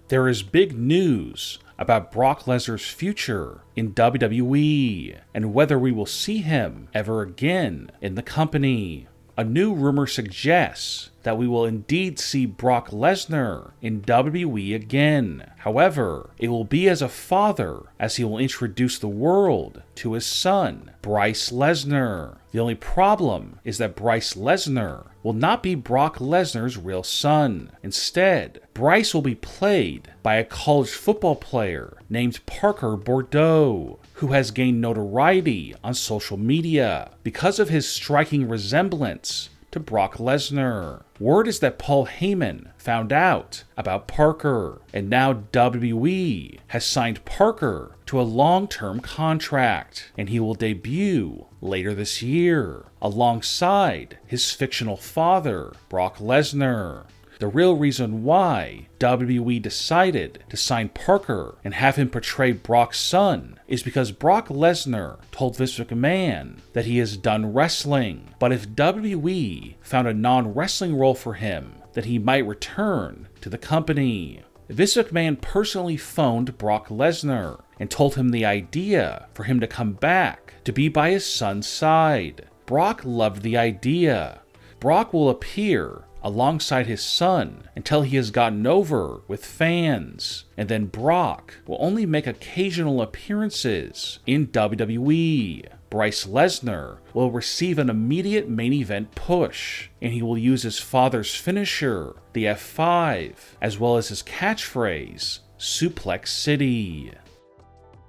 There is big news about Brock Lesnar's future in WWE and whether we will see him ever again in the company. A new rumor suggests that we will indeed see Brock Lesnar in WWE again. However, it will be as a father, as he will introduce the world to his son, Bryce Lesnar. The only problem is that Bryce Lesnar will not be Brock Lesnar's real son. Instead, Bryce will be played by a college football player named Parker Boudreaux, who has gained notoriety on social media because of his striking resemblance to Brock Lesnar. Word is that Paul Heyman found out about Parker, and now WWE has signed Parker to a long-term contract, and he will debut later this year alongside his fictional father, Brock Lesnar. The real reason why WWE decided to sign Parker and have him portray Brock's son is because Brock Lesnar told Vince McMahon that he is done wrestling, but if WWE found a non-wrestling role for him, then he might return to the company. Vince McMahon personally phoned Brock Lesnar and told him the idea for him to come back to be by his son's side. Brock loved the idea. Brock will appear alongside his son until he has gotten over with fans, and then Brock will only make occasional appearances in WWE. Bryce Lesnar will receive an immediate main event push, and he will use his father's finisher, the F5, as well as his catchphrase, Suplex City.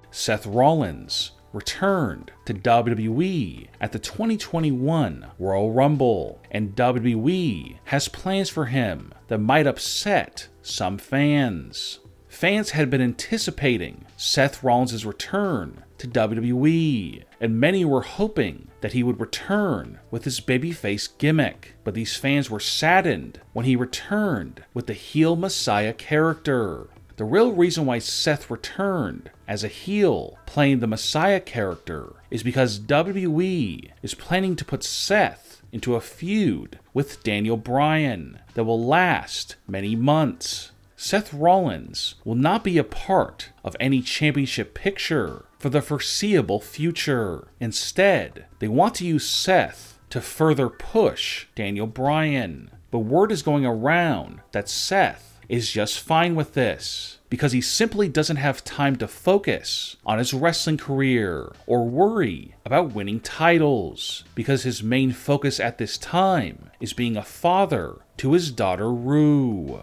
Seth Rollins returned to WWE at the 2021 Royal Rumble, and WWE has plans for him that might upset some fans. Fans had been anticipating Seth Rollins' return to WWE, and many were hoping that he would return with his babyface gimmick, but these fans were saddened when he returned with the heel Messiah character. The real reason why Seth returned as a heel playing the Messiah character is because WWE is planning to put Seth into a feud with Daniel Bryan that will last many months. Seth Rollins will not be a part of any championship picture for the foreseeable future. Instead, they want to use Seth to further push Daniel Bryan. But word is going around that Seth is just fine with this because he simply doesn't have time to focus on his wrestling career or worry about winning titles, because his main focus at this time is being a father to his daughter Rue.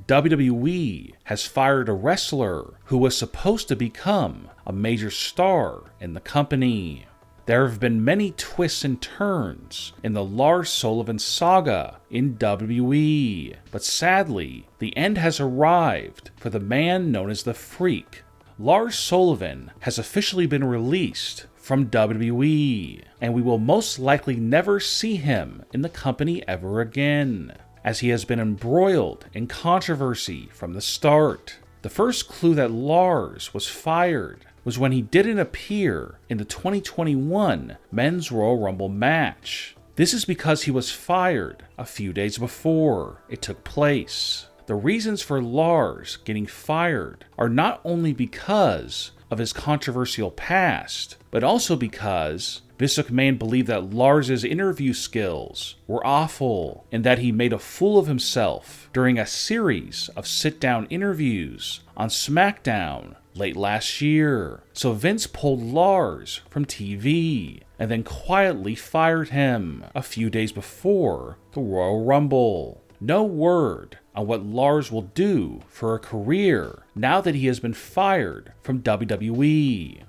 WWE has fired a wrestler who was supposed to become a major star in the company. There have been many twists and turns in the Lars Sullivan saga in WWE, but sadly, the end has arrived for the man known as the Freak. Lars Sullivan has officially been released from WWE, and we will most likely never see him in the company ever again, as he has been embroiled in controversy from the start. The first clue that Lars was fired was when he didn't appear in the 2021 Men's Royal Rumble match. This is because he was fired a few days before it took place. The reasons for Lars getting fired are not only because of his controversial past, but also because Vince McMahon believed that Lars' interview skills were awful and that he made a fool of himself during a series of sit-down interviews on SmackDown late last year. So Vince pulled Lars from TV and then quietly fired him a few days before the Royal Rumble. No word on what Lars will do for a career now that he has been fired from WWE.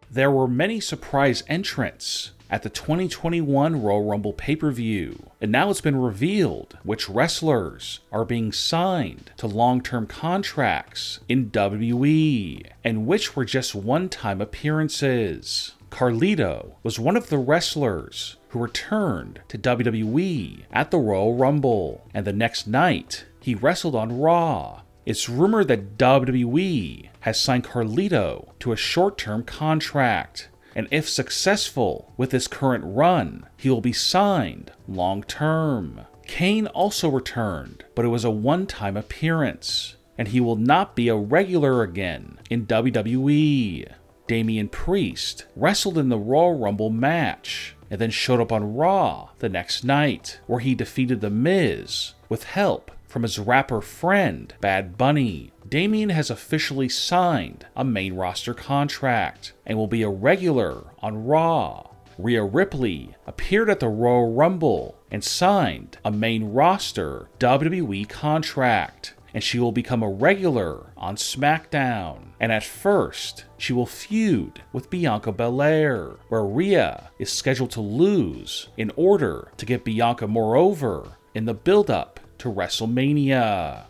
There were many surprise entrants at the 2021 Royal Rumble pay-per-view, and now it's been revealed which wrestlers are being signed to long-term contracts in WWE, and which were just one-time appearances. Carlito was one of the wrestlers who returned to WWE at the Royal Rumble, and the next night he wrestled on Raw. It's rumored that WWE has signed Carlito to a short-term contract, and if successful with his current run, he will be signed long-term. Kane also returned, but it was a one-time appearance, and he will not be a regular again in WWE. Damian Priest wrestled in the Royal Rumble match, and then showed up on Raw the next night, where he defeated The Miz with help from his rapper friend, Bad Bunny. Damian has officially signed a main roster contract, and will be a regular on Raw. Rhea Ripley appeared at the Royal Rumble and signed a main roster WWE contract, and she will become a regular on SmackDown. And at first, she will feud with Bianca Belair, where Rhea is scheduled to lose in order to get Bianca more over in the build-up to WrestleMania.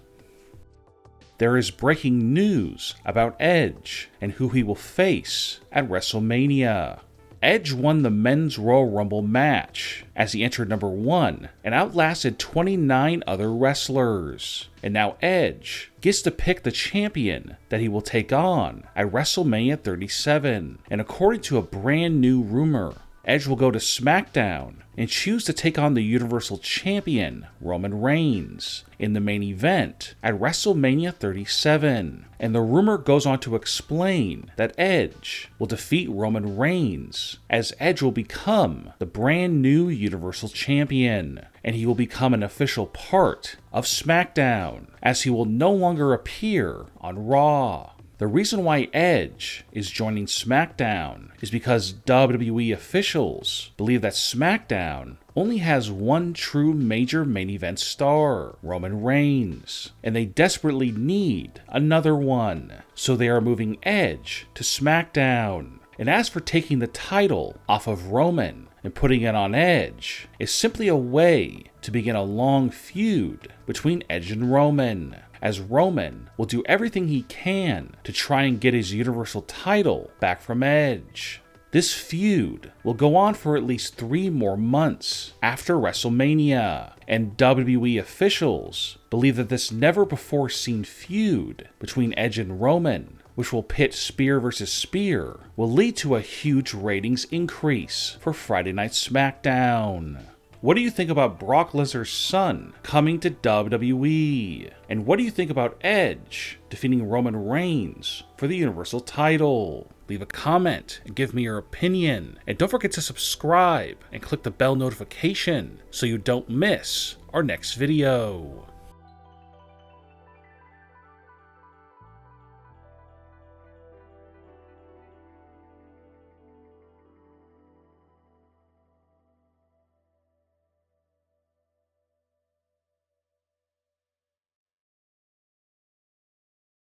There is breaking news about Edge and who he will face at WrestleMania. Edge won the Men's Royal Rumble match as he entered number 1 and outlasted 29 other wrestlers. And now Edge gets to pick the champion that he will take on at WrestleMania 37. And according to a brand new rumor, Edge will go to SmackDown and choose to take on the Universal Champion, Roman Reigns, in the main event at WrestleMania 37. And the rumor goes on to explain that Edge will defeat Roman Reigns, as Edge will become the brand new Universal Champion, and he will become an official part of SmackDown, as he will no longer appear on Raw. The reason why Edge is joining SmackDown is because WWE officials believe that SmackDown only has one true major main event star, Roman Reigns, and they desperately need another one. So they are moving Edge to SmackDown. And as for taking the title off of Roman and putting it on Edge, is simply a way to begin a long feud between Edge and Roman, as Roman will do everything he can to try and get his Universal title back from Edge. This feud will go on for at least 3 more months after WrestleMania, and WWE officials believe that this never-before-seen feud between Edge and Roman, which will pit spear versus spear, will lead to a huge ratings increase for Friday Night SmackDown. What do you think about Brock Lesnar's son coming to WWE? And what do you think about Edge defeating Roman Reigns for the Universal title? Leave a comment and give me your opinion. And don't forget to subscribe and click the bell notification so you don't miss our next video.